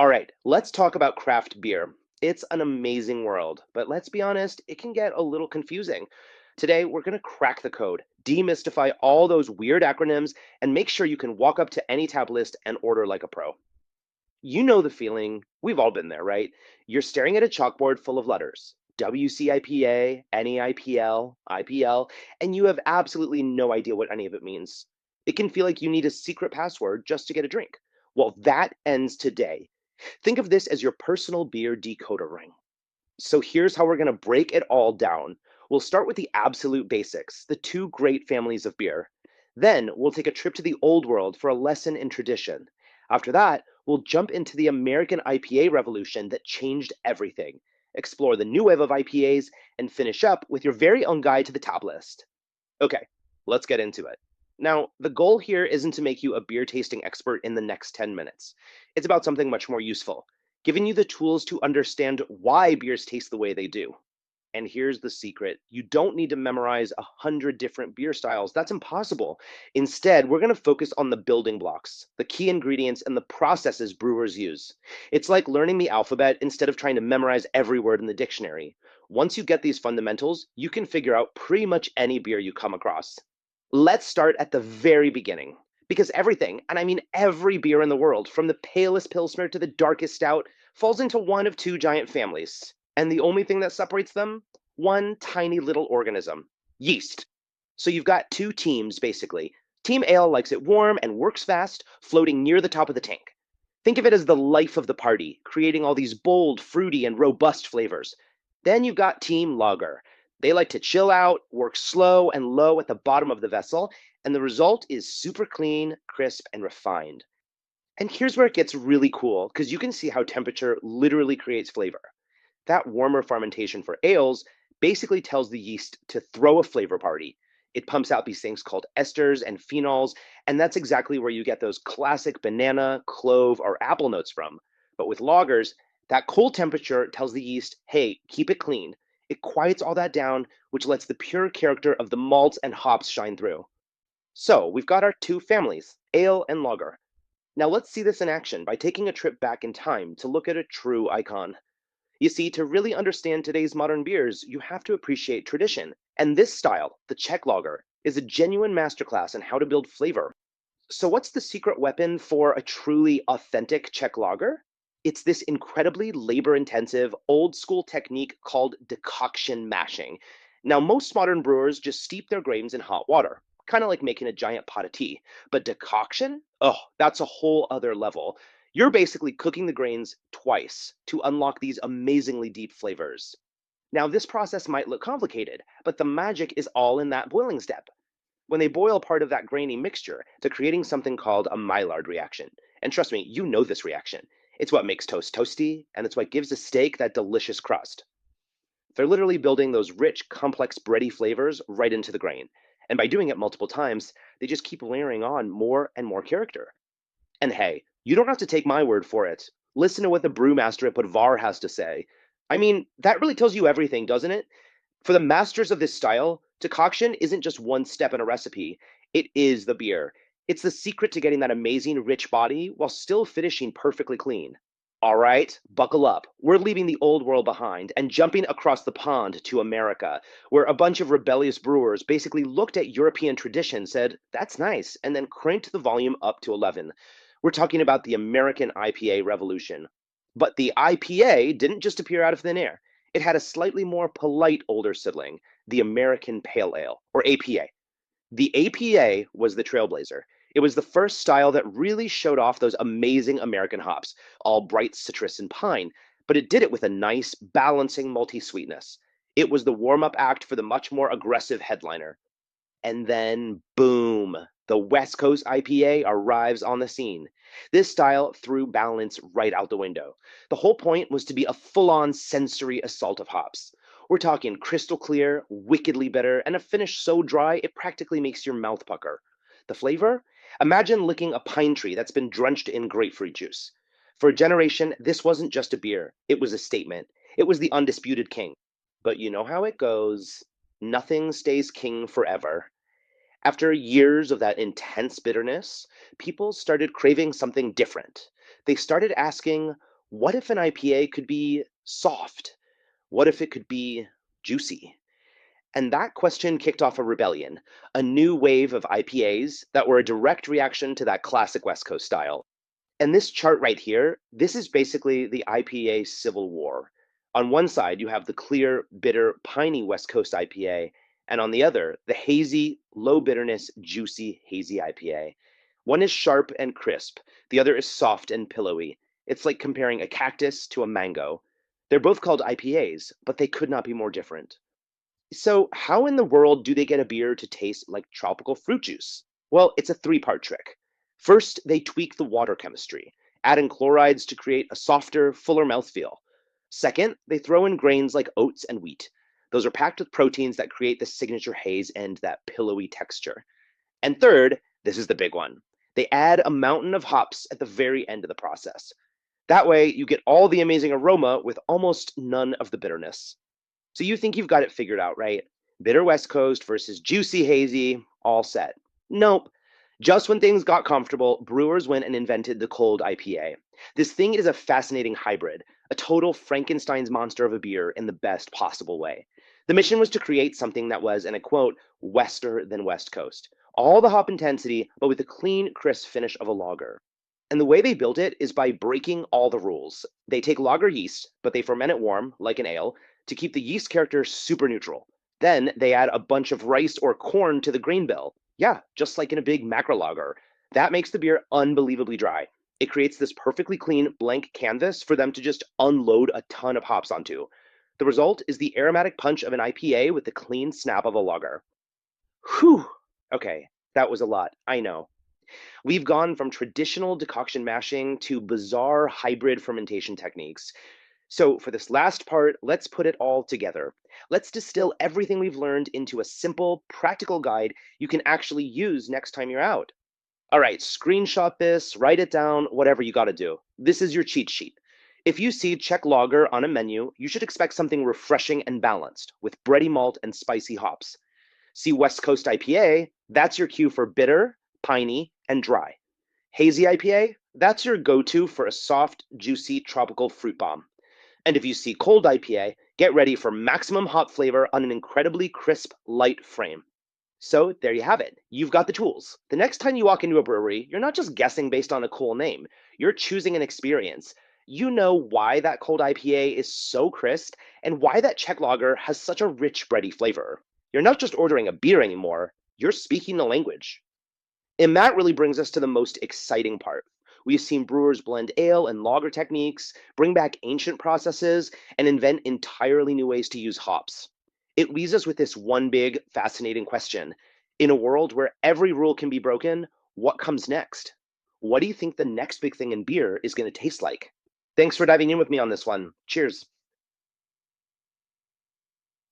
All right, let's talk about craft beer. It's an amazing world, but let's be honest, it can get a little confusing. Today, we're going to crack the code, demystify all those weird acronyms, and make sure you can walk up to any tab list and order like a pro. You know the feeling. We've all been there, right? You're staring at a chalkboard full of letters WCIPA, NEIPL, IPL, and you have absolutely no idea what any of it means. It can feel like you need a secret password just to get a drink. Well, that ends today. Think of this as your personal beer decoder ring. So here's how we're going to break it all down. We'll start with the absolute basics, the two great families of beer. Then we'll take a trip to the old world for a lesson in tradition. After that, we'll jump into the American IPA revolution that changed everything, explore the new wave of IPAs, and finish up with your very own guide to the top list. Okay, let's get into it. Now, the goal here isn't to make you a beer tasting expert in the next 10 minutes. It's about something much more useful, giving you the tools to understand why beers taste the way they do. And here's the secret: you don't need to memorize 100 different beer styles. That's impossible. Instead, we're going to focus on the building blocks, the key ingredients, and the processes brewers use. It's like learning the alphabet instead of trying to memorize every word in the dictionary. Once you get these fundamentals, you can figure out pretty much any beer you come across. Let's start at the very beginning. Because everything, and I mean every beer in the world, from the palest Pilsner to the darkest stout, falls into one of two giant families. And the only thing that separates them? One tiny little organism: yeast. So you've got two teams, basically. Team Ale likes it warm and works fast, floating near the top of the tank. Think of it as the life of the party, creating all these bold, fruity, and robust flavors. Then you've got Team Lager. They like to chill out, work slow and low at the bottom of the vessel, and the result is super clean, crisp, and refined. And here's where it gets really cool, because you can see how temperature literally creates flavor. That warmer fermentation for ales basically tells the yeast to throw a flavor party. It pumps out these things called esters and phenols, and that's exactly where you get those classic banana, clove, or apple notes from. But with lagers, that cold temperature tells the yeast, hey, keep it clean. It quiets all that down, which lets the pure character of the malts and hops shine through. So we've got our two families, ale and lager. Now let's see this in action by taking a trip back in time to look at a true icon. You see, to really understand today's modern beers, you have to appreciate tradition. And this style, the Czech lager, is a genuine masterclass in how to build flavor. So, what's the secret weapon for a truly authentic Czech lager? It's this incredibly labor intensive, old school technique called decoction mashing. Now, most modern brewers just steep their grains in hot water, kind of like making a giant pot of tea. But decoction? Oh, that's a whole other level. You're basically cooking the grains twice to unlock these amazingly deep flavors. Now, this process might look complicated, but the magic is all in that boiling step when they boil part of that grainy mixture to creating something called a Maillard reaction. And trust me, you know this reaction. It's what makes toast toasty, and it's what gives a steak that delicious crust. They're literally building those rich, complex bready flavors right into the grain. And by doing it multiple times, they just keep layering on more and more character. And hey, you don't have to take my word for it. Listen to what the brewmaster at Budvar has to say. I mean, that really tells you everything, doesn't it? For the masters of this style, decoction isn't just one step in a recipe, it is the beer. It's the secret to getting that amazing rich body while still finishing perfectly clean. All right, buckle up. We're leaving the old world behind and jumping across the pond to America, where a bunch of rebellious brewers basically looked at European tradition, said, that's nice, and then cranked the volume up to 11. We're talking about the American IPA revolution. But the IPA didn't just appear out of thin air. It had a slightly more polite older sibling, the American Pale Ale, or APA. The APA was the trailblazer. It was the first style that really showed off those amazing American hops, all bright citrus and pine, but it did it with a nice, balancing multi sweetness. It was the warm up act for the much more aggressive headliner. And then, boom, the West Coast IPA arrives on the scene. This style threw balance right out the window. The whole point was to be a full on sensory assault of hops. We're talking crystal clear, wickedly bitter, and a finish so dry it practically makes your mouth pucker. The flavor? Imagine licking a pine tree that's been drenched in grapefruit juice. For a generation, this wasn't just a beer, it was a statement. It was the undisputed king. But you know how it goes. Nothing stays king forever. After years of that intense bitterness, people started craving something different. They started asking, What if an IPA could be soft? What if it could be juicy? And that question kicked off a rebellion, a new wave of IPAs that were a direct reaction to that classic West Coast style. And this chart right here, this is basically the IPA civil war. On one side, you have the clear, bitter, piney West Coast IPA, and on the other, the hazy, low bitterness, juicy, hazy IPA. One is sharp and crisp, the other is soft and pillowy. It's like comparing a cactus to a mango. They're both called IPAs, but they could not be more different. So, how in the world do they get a beer to taste like tropical fruit juice? Well, it's a three-part trick. First, they tweak the water chemistry, adding chlorides to create a softer, fuller mouthfeel. Second, they throw in grains like oats and wheat. Those are packed with proteins that create the signature haze and that pillowy texture. And third, this is the big one. They add a mountain of hops at the very end of the process. That way, you get all the amazing aroma with almost none of the bitterness. So you think you've got it figured out, right? Bitter West Coast versus juicy hazy, all set. Nope. Just when things got comfortable, brewers went and invented the cold IPA. This thing is a fascinating hybrid, a total Frankenstein's monster of a beer in the best possible way. The mission was to create something that was, and I quote, Wester than West Coast. All the hop intensity, but with the clean, crisp finish of a lager. And the way they built it is by breaking all the rules. They take lager yeast, but they ferment it warm, like an ale, to keep the yeast character super neutral. Then they add a bunch of rice or corn to the grain bill. Yeah, just like in a big macro lager. That makes the beer unbelievably dry. It creates this perfectly clean blank canvas for them to just unload a ton of hops onto. The result is the aromatic punch of an IPA with the clean snap of a lager. Whew. Okay, that was a lot. I know. We've gone from traditional decoction mashing to bizarre hybrid fermentation techniques. So, for this last part, let's put it all together. Let's distill everything we've learned into a simple, practical guide you can actually use next time you're out. All right, screenshot this, write it down, whatever you got to do. This is your cheat sheet. If you see Czech lager on a menu, you should expect something refreshing and balanced with bready malt and spicy hops. See West Coast IPA, that's your cue for bitter, piney, and dry. Hazy IPA, that's your go to for a soft, juicy tropical fruit bomb. And if you see cold IPA, get ready for maximum hop flavor on an incredibly crisp, light frame. So there you have it. You've got the tools. The next time you walk into a brewery, you're not just guessing based on a cool name. You're choosing an experience. You know why that cold IPA is so crisp and why that Czech lager has such a rich, bready flavor. You're not just ordering a beer anymore, you're speaking the language. And that really brings us to the most exciting part. We've seen brewers blend ale and lager techniques, bring back ancient processes, and invent entirely new ways to use hops. It leaves us with this one big, fascinating question. In a world where every rule can be broken, what comes next? What do you think the next big thing in beer is going to taste like? Thanks for diving in with me on this one. Cheers.